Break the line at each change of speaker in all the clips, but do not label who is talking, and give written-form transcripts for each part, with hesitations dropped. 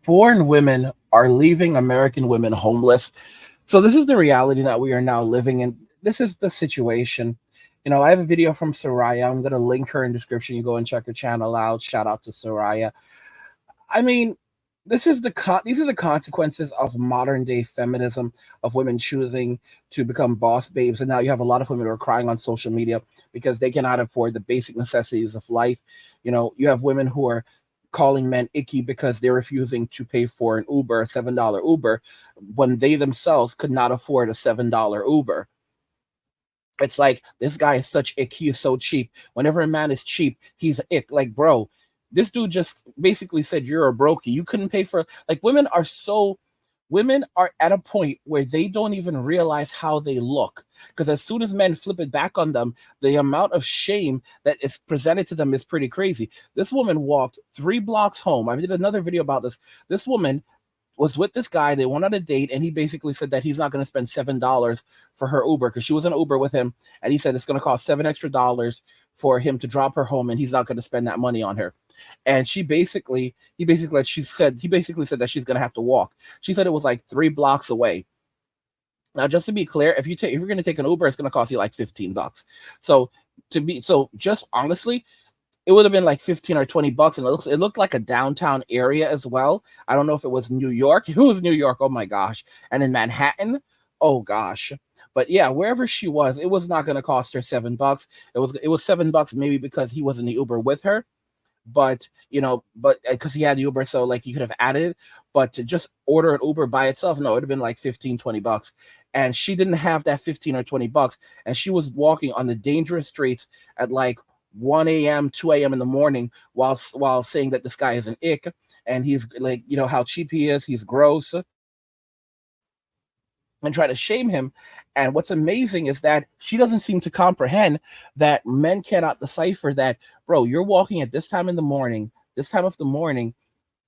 Foreign women are leaving American women homeless. So this is the reality that we are now living in. This is the situation. I have a video from Suereyya. I'm gonna link her in description. You go and check her channel out. Shout out to Suereyya. I mean, these are the consequences of modern day feminism, of women choosing to become boss babes. And now you have a lot of women who are crying on social media because they cannot afford the basic necessities of life. You have women who are calling men icky because they're refusing to pay for an Uber, a $7 Uber, when they themselves could not afford a $7 Uber. It's like, this guy is such ick, he is so cheap. Whenever a man is cheap, he's ick. Like, bro, this dude just basically said you're a brokey. You couldn't pay for, like, women are at a point where they don't even realize how they look, because as soon as men flip it back on them, the amount of shame that is presented to them is pretty crazy. This woman walked 3 blocks home. I did another video about this. This woman was with this guy. They went on a date, and he basically said that he's not going to spend $7 for her Uber, because she was in an Uber with him, and he said it's going to cost $7 extra for him to drop her home, and he's not going to spend that money on her. And he basically said that she's going to have to walk. She said it was like 3 blocks away. Now, just to be clear, if you're going to take an Uber, it's going to cost you like $15. So just honestly, it would have been like 15 or 20 bucks, and it looked like a downtown area as well. I don't know if it was New York. If it was New York, oh my gosh. And in Manhattan, oh gosh. But yeah, wherever she was, it was not going to cost her $7. It was $7 maybe because he was in the Uber with her, but because he had the Uber, so like you could have added it. But to just order an Uber by itself, no, it would have been like 15, 20 bucks. And she didn't have that 15 or 20 bucks, and she was walking on the dangerous streets at like 1 a.m., 2 a.m. in the morning, while saying that this guy is an ick, and he's like, how cheap he is, he's gross, and try to shame him. And what's amazing is that she doesn't seem to comprehend that men cannot decipher that, bro, you're walking at this time of the morning,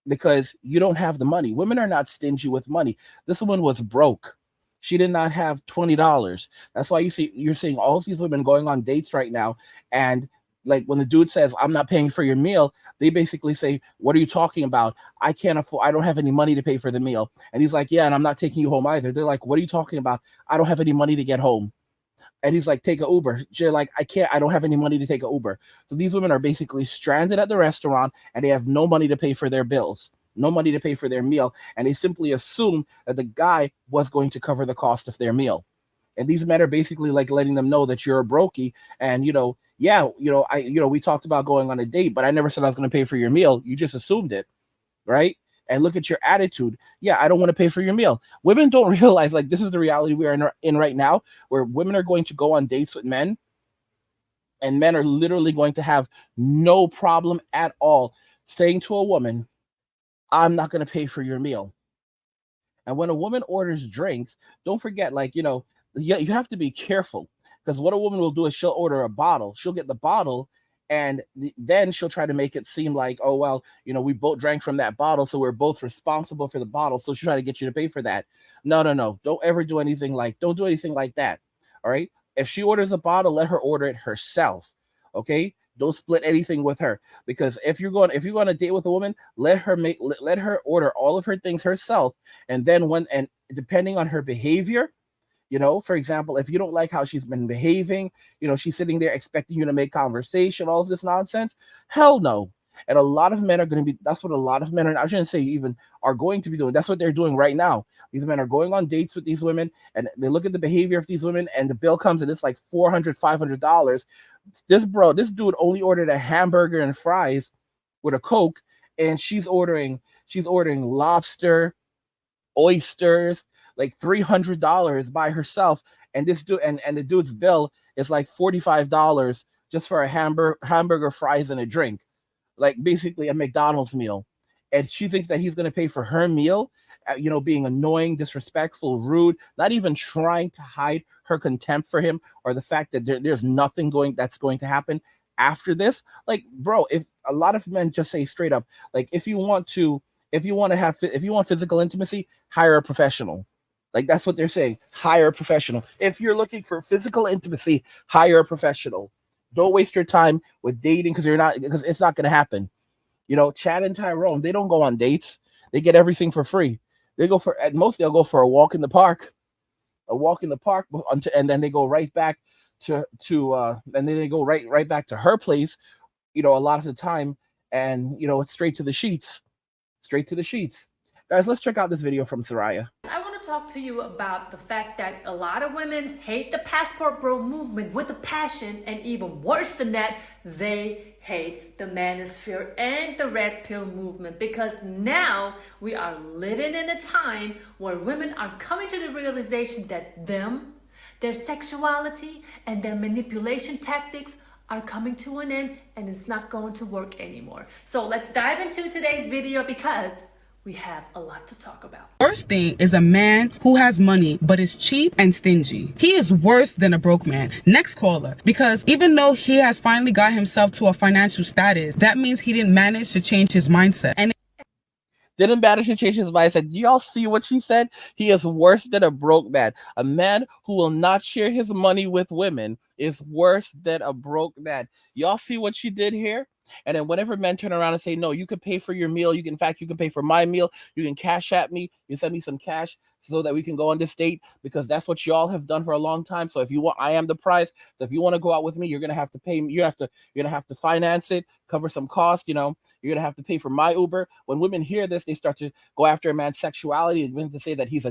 because you don't have the money. Women are not stingy with money. This woman was broke. She did not have $20. That's why you're seeing all of these women going on dates right now, and like when the dude says, I'm not paying for your meal, they basically say, what are you talking about? I can't afford, I don't have any money to pay for the meal. And he's like, yeah, and I'm not taking you home either. They're like, what are you talking about? I don't have any money to get home. And he's like, take an Uber. She's like, I don't have any money to take an Uber. So these women are basically stranded at the restaurant, and they have no money to pay for their bills, no money to pay for their meal. And they simply assume that the guy was going to cover the cost of their meal. And these men are basically like letting them know that you're a brokey. And we talked about going on a date, but I never said I was going to pay for your meal. You just assumed it, right? And look at your attitude. Yeah, I don't want to pay for your meal. Women don't realize, like, this is the reality we are in right now, where women are going to go on dates with men, and men are literally going to have no problem at all saying to a woman, I'm not going to pay for your meal. And when a woman orders drinks, don't forget, you have to be careful, because what a woman will do is she'll order a bottle. She'll get the bottle, and then she'll try to make it seem like, oh, well, we both drank from that bottle, so we're both responsible for the bottle. So she'll try to get you to pay for that. No. Don't do anything like that. All right. If she orders a bottle, let her order it herself. Okay. Don't split anything with her, because if you're going on a date with a woman, let her order all of her things herself. And then depending on her behavior, for example, if you don't like how she's been behaving, she's sitting there expecting you to make conversation, all of this nonsense, hell no. And a lot of men are going to be, that's what a lot of men are, I shouldn't say even are going to be doing. That's what they're doing right now. These men are going on dates with these women, and they look at the behavior of these women, and the bill comes and it's like $400, $500. This dude only ordered a hamburger and fries with a Coke, and she's ordering lobster, oysters, like $300 by herself. And this dude and the dude's bill is like $45 just for a hamburger, fries, and a drink, like basically a McDonald's meal. And she thinks that he's going to pay for her meal, being annoying, disrespectful, rude, not even trying to hide her contempt for him, or the fact that there's nothing that's going to happen after this. Like, bro, if a lot of men just say straight up, like, if you want physical intimacy, hire a professional. Like, that's what they're saying. Hire a professional. If you're looking for physical intimacy, hire a professional. Don't waste your time with dating, because it's not going to happen. Chad and Tyrone, they don't go on dates. They get everything for free. They go for at most they'll go for a walk in the park, a walk in the park, and then they go right back and then they go right back to her place. A lot of the time, and it's straight to the sheets, straight to the sheets. Guys, let's check out this video from Suereyya.
I want to talk to you about the fact that a lot of women hate the passport bro movement with a passion, and even worse than that, they hate the manosphere and the red pill movement, because now we are living in a time where women are coming to the realization that their sexuality and their manipulation tactics are coming to an end, and it's not going to work anymore. So let's dive into today's video because we have a lot to talk about.
First thing is a man who has money but is cheap and stingy. He is worse than a broke man. Next caller. Because even though he has finally got himself to a financial status, that means he didn't manage to change his mindset. And
didn't manage to change his mindset. Do y'all see what she said? He is worse than a broke man. A man who will not share his money with women is worse than a broke man. Y'all see what she did here? And then whenever men turn around and say, no, you can pay for your meal. In fact, you can pay for my meal. You can cash at me. You send me some cash so that we can go on this date, because that's what y'all have done for a long time. So if you want, I am the prize. So if you want to go out with me, you're going to have to pay me. You're going to have to finance it, cover some cost. You're going to have to pay for my Uber. When women hear this, they start to go after a man's sexuality. They begin to say that he's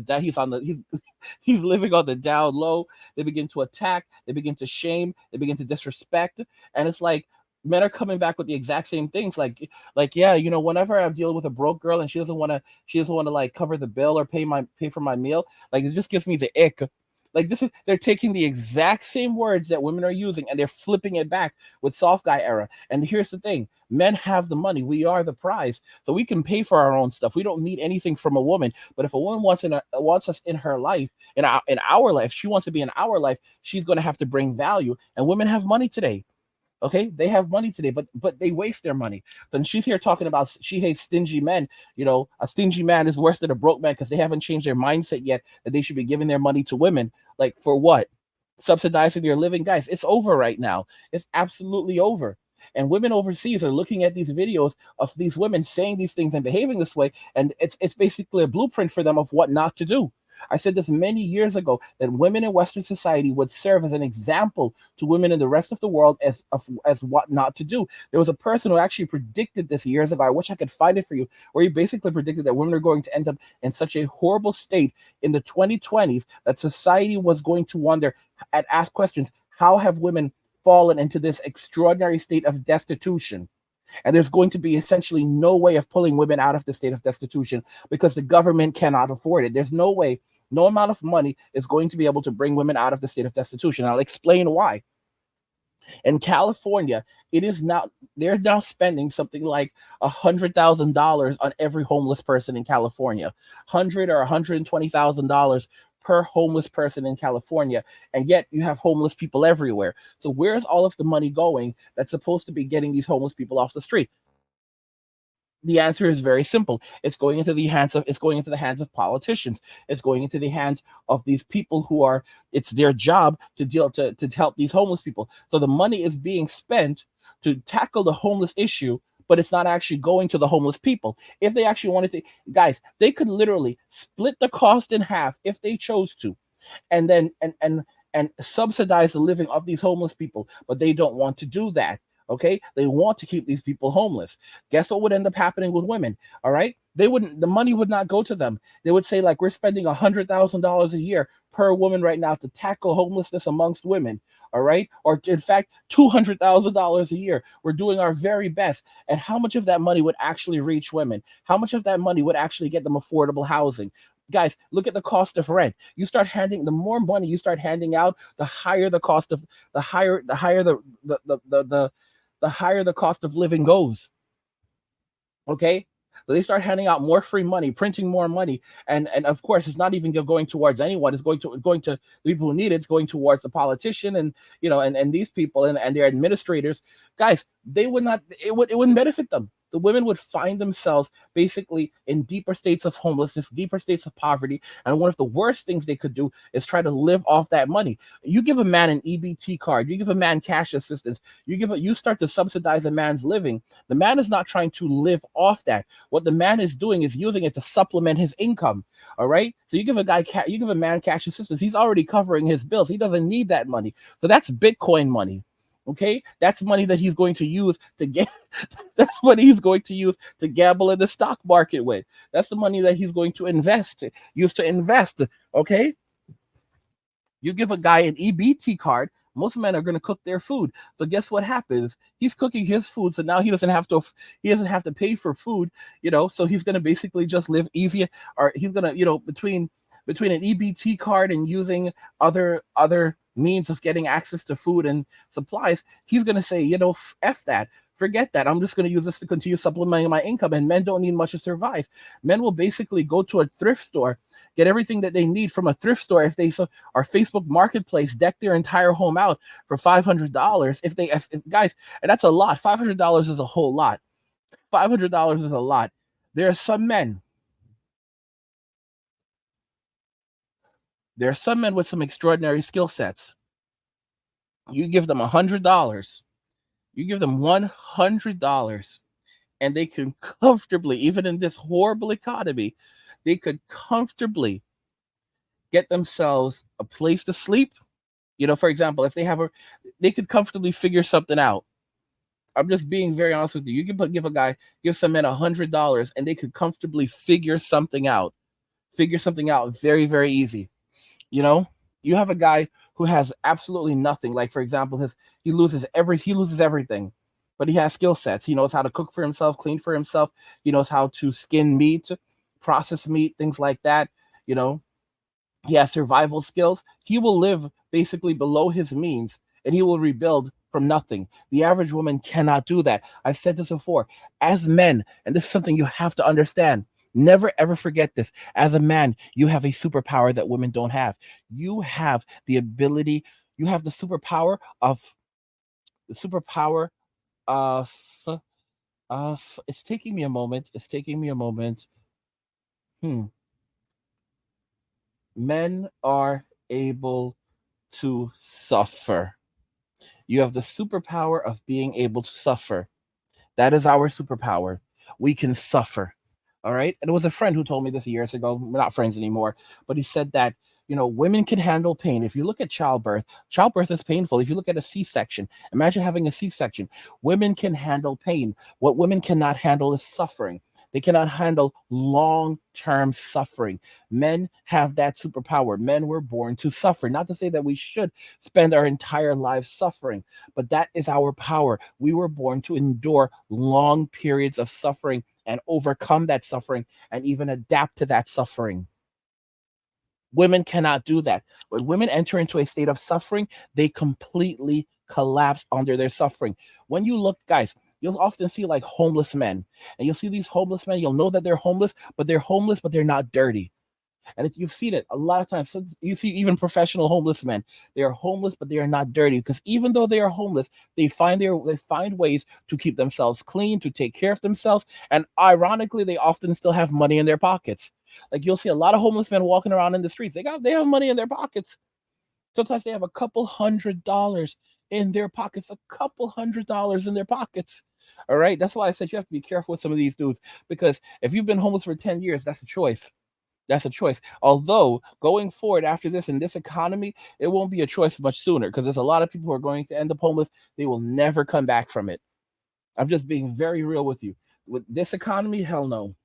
living on the down low. They begin to attack. They begin to shame. They begin to disrespect. And it's like, men are coming back with the exact same things, like yeah, whenever I'm dealing with a broke girl and she doesn't want to like cover the bill or pay for my meal, like it just gives me the ick. Like they're taking the exact same words that women are using and they're flipping it back with soft guy era. And here's the thing: men have the money. We are the prize, so we can pay for our own stuff. We don't need anything from a woman. But if a woman wants us in her life, in our life, she wants to be in our life, she's going to have to bring value. And women have money today. Okay, they have money today, but they waste their money. Then she's here talking about she hates stingy men. A stingy man is worse than a broke man because they haven't changed their mindset yet that they should be giving their money to women. Like, for what? Subsidizing your living? Guys, it's over right now. It's absolutely over. And women overseas are looking at these videos of these women saying these things and behaving this way, and it's basically a blueprint for them of what not to do. I said this many years ago, that women in Western society would serve as an example to women in the rest of the world as what not to do. There was a person who actually predicted this years ago. I wish I could find it for you, where he basically predicted that women are going to end up in such a horrible state in the 2020s that society was going to wonder and ask questions: how have women fallen into this extraordinary state of destitution? And there's going to be essentially no way of pulling women out of the state of destitution because the government cannot afford it. There's no way, no amount of money is going to be able to bring women out of the state of destitution. I'll explain why. In California, they're now spending something like $100,000 on every homeless person in California, $100,000 or $120,000 per homeless person in California, and yet you have homeless people everywhere. So where's all of the money going that's supposed to be getting these homeless people off the street? The answer is very simple. It's going into the hands of politicians. It's going into the hands of these people who it's their job to help these homeless people. So the money is being spent to tackle the homeless issue, but it's not actually going to the homeless people. If they actually wanted to, guys, they could literally split the cost in half if they chose to, and then and subsidize the living of these homeless people, but they don't want to do that. Okay, they want to keep these people homeless. Guess what would end up happening with women? All right, the money would not go to them. They would say, like, we're spending $100,000 a year per woman right now to tackle homelessness amongst women. All right, or in fact, $200,000 a year. We're doing our very best. And how much of that money would actually reach women? How much of that money would actually get them affordable housing? Guys, look at the cost of rent. The more money you start handing out, the higher the cost of the higher the cost of living goes. Okay, so they start handing out more free money, printing more money, and of course, it's not even going towards anyone. It's going to the people who need it. It's going towards the politician and and these people and their administrators. Guys, it wouldn't benefit them. the women would find themselves basically in deeper states of homelessness, deeper states of poverty. And one of the worst things they could do is try to live off that money. You give a man an EBT card, you give a man cash assistance, you start to subsidize a man's living. The man is not trying to live off that. What the man is doing is using it to supplement his income. All right. So you give a man cash assistance. He's already covering his bills. He doesn't need that money. So that's Bitcoin money. Okay, that's money that he's going to use to get. That's what he's going to use to gamble in the stock market with. That's the money that he's going to use to invest. Okay, you give a guy an EBT card. Most men are going to cook their food. So guess what happens? He's cooking his food, so now he doesn't have to pay for food. So he's going to basically just live easy, or he's going to between an EBT card and using other means of getting access to food and supplies, he's going to say, F that. Forget that. I'm just going to use this to continue supplementing my income. And men don't need much to survive. Men will basically go to a thrift store, get everything that they need from a thrift store. If they our Facebook Marketplace, deck their entire home out for $500. If guys, and that's a lot. $500 is a whole lot. $500 is a lot. There are some men with some extraordinary skill sets. You give them $100. You give them $100, and they can comfortably, even in this horrible economy, they could comfortably get themselves a place to sleep. For example, if they could comfortably figure something out. I'm just being very honest with you. You can give some men $100, and they could comfortably figure something out. Very, very easy. You have a guy who has absolutely nothing. Like, for example, he loses everything, but he has skill sets. He knows how to cook for himself, clean for himself. He knows how to skin meat, process meat, things like that. He has survival skills. He will live basically below his means, and he will rebuild from nothing. The average woman cannot do that. I said this before. As men, and this is something you have to understand, never ever forget this. As a man, you have a superpower that women don't have. You have the ability, you have the superpower of it's taking me a moment. Men are able to suffer. You have the superpower of being able to suffer. That is our superpower. We can suffer. All right. And it was a friend who told me this years ago. We're not friends anymore, but he said that, women can handle pain. If you look at childbirth is painful. If you look at a C-section, imagine having a C-section. Women can handle pain. What women cannot handle is suffering. They cannot handle long-term suffering. Men have that superpower. Men were born to suffer. Not to say that we should spend our entire lives suffering, but that is our power. We were born to endure long periods of suffering and overcome that suffering and even adapt to that suffering. Women cannot do that. When women enter into a state of suffering, they completely collapse under their suffering. When you look, guys, you'll often see like homeless men, and you'll see these homeless men. You'll know that they're homeless, but they're not dirty. And you've seen it a lot of times. You see even professional homeless men. They are homeless, but they are not dirty, because even though they are homeless, they find ways to keep themselves clean, to take care of themselves. And ironically, they often still have money in their pockets. Like, you'll see a lot of homeless men walking around in the streets. They have money in their pockets. Sometimes they have a couple $100 in their pockets, $100 in their pockets. All right. That's why I said you have to be careful with some of these dudes, because if you've been homeless for 10 years, that's a choice. Although going forward after this, in this economy, it won't be a choice much sooner, because there's a lot of people who are going to end up homeless. They will never come back from it. I'm just being very real with you. With this economy, hell no.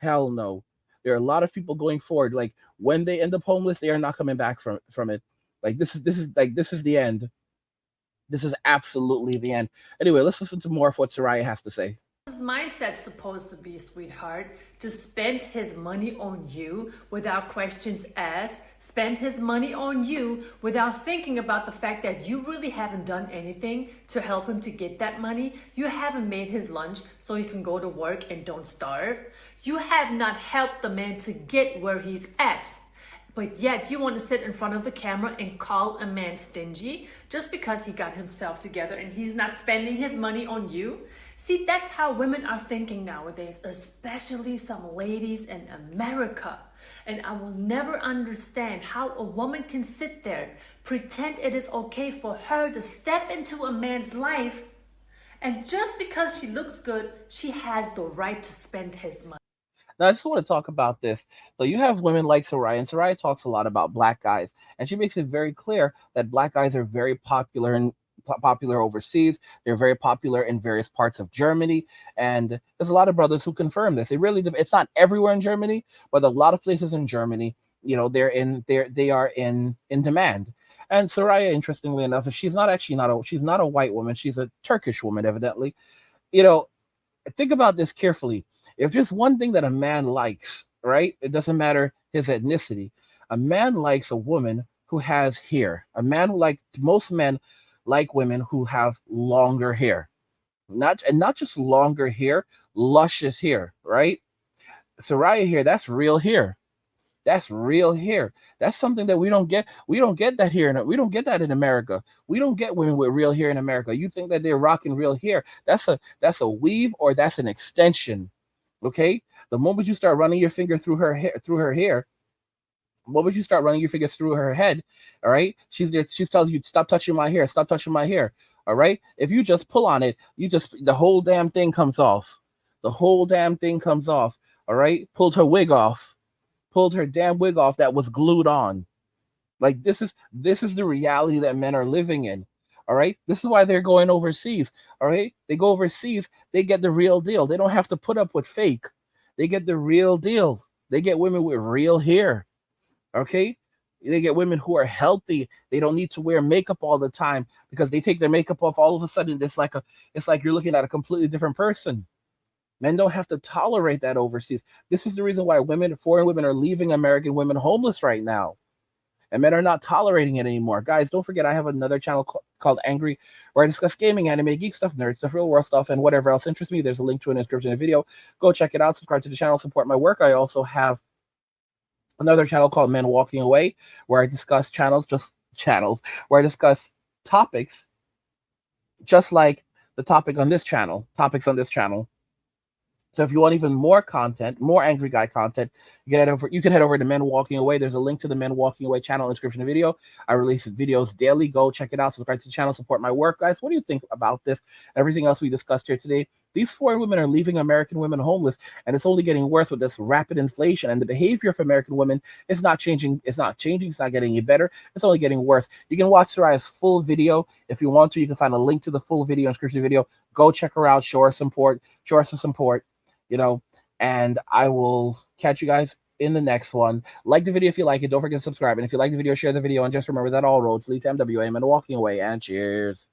There are a lot of people going forward. Like, when they end up homeless, they are not coming back from it. Like, this is the end. This is absolutely the end. Anyway, let's listen to more of what Suereyya has to say.
His mindset's supposed to be, sweetheart, to spend his money on you without questions asked, spend his money on you without thinking about the fact that you really haven't done anything to help him to get that money. You haven't made his lunch so he can go to work and don't starve. You have not helped the man to get where he's at. But yet you want to sit in front of the camera and call a man stingy just because he got himself together and he's not spending his money on you? See, that's how women are thinking nowadays, especially some ladies in America. And I will never understand how a woman can sit there, pretend it is okay for her to step into a man's life, and just because she looks good, she has the right to spend his money.
Now, I just want to talk about this. So you have women like Soraya, and Soraya talks a lot about black guys, and she makes it very clear that black guys are very popular and popular overseas. They're very popular in various parts of Germany, and there's a lot of brothers who confirm this. It really, it's not everywhere in Germany, but a lot of places in Germany, they are in demand. And Soraya, interestingly enough, she's not actually not a she's not a white woman. She's a Turkish woman, evidently. You know, think about this carefully. If there's one thing that a man likes, right? It doesn't matter his ethnicity. A man likes a woman who has hair. A man who like most men like women who have longer hair. Not just longer hair, luscious hair, right? Soraya here, that's real hair. That's real hair. That's something that we don't get. We don't get that here. We don't get that in America. We don't get women with real hair in America. You think that they're rocking real hair? That's a weave or that's an extension. Okay. The moment you start running your finger through her hair, the moment you start running your fingers through her head, all right, she's there. She's telling you, stop touching my hair. Stop touching my hair. All right. If you just pull on it, the whole damn thing comes off. The whole damn thing comes off. All right. Pulled her damn wig off that was glued on. Like this is the reality that men are living in. All right. This is why they're going overseas. All right. They go overseas, they get the real deal. They don't have to put up with fake. They get the real deal. They get women with real hair. Okay. They get women who are healthy. They don't need to wear makeup all the time because they take their makeup off. All of a sudden, it's like you're looking at a completely different person. Men don't have to tolerate that overseas. This is the reason why foreign women are leaving American women homeless right now. And men are not tolerating it anymore. Guys, don't forget, I have another channel called Angry, where I discuss gaming, anime, geek stuff, nerd stuff, real world stuff, and whatever else interests me. There's a link to an description in the video. Go check it out. Subscribe to the channel. Support my work. I also have another channel called Men Walking Away, where I discuss where I discuss topics just like the topics on this channel. So if you want even more content, more Angry Guy content, you can head over to Men Walking Away. There's a link to the Men Walking Away channel in the description of the video. I release videos daily. Go check it out. Subscribe to the channel. Support my work. Guys, what do you think about this? Everything else we discussed here today. These foreign women are leaving American women homeless, and it's only getting worse with this rapid inflation. And the behavior of American women is not changing. It's not changing. It's not getting any better. It's only getting worse. You can watch Soreya's full video if you want to. You can find a link to the full video in the description of the video. Go check her out. Show her support. And I will catch you guys in the next one. Like the video if you like it. Don't forget to subscribe. And if you like the video, share the video. And just remember that all roads lead to MWA and walking away. And cheers.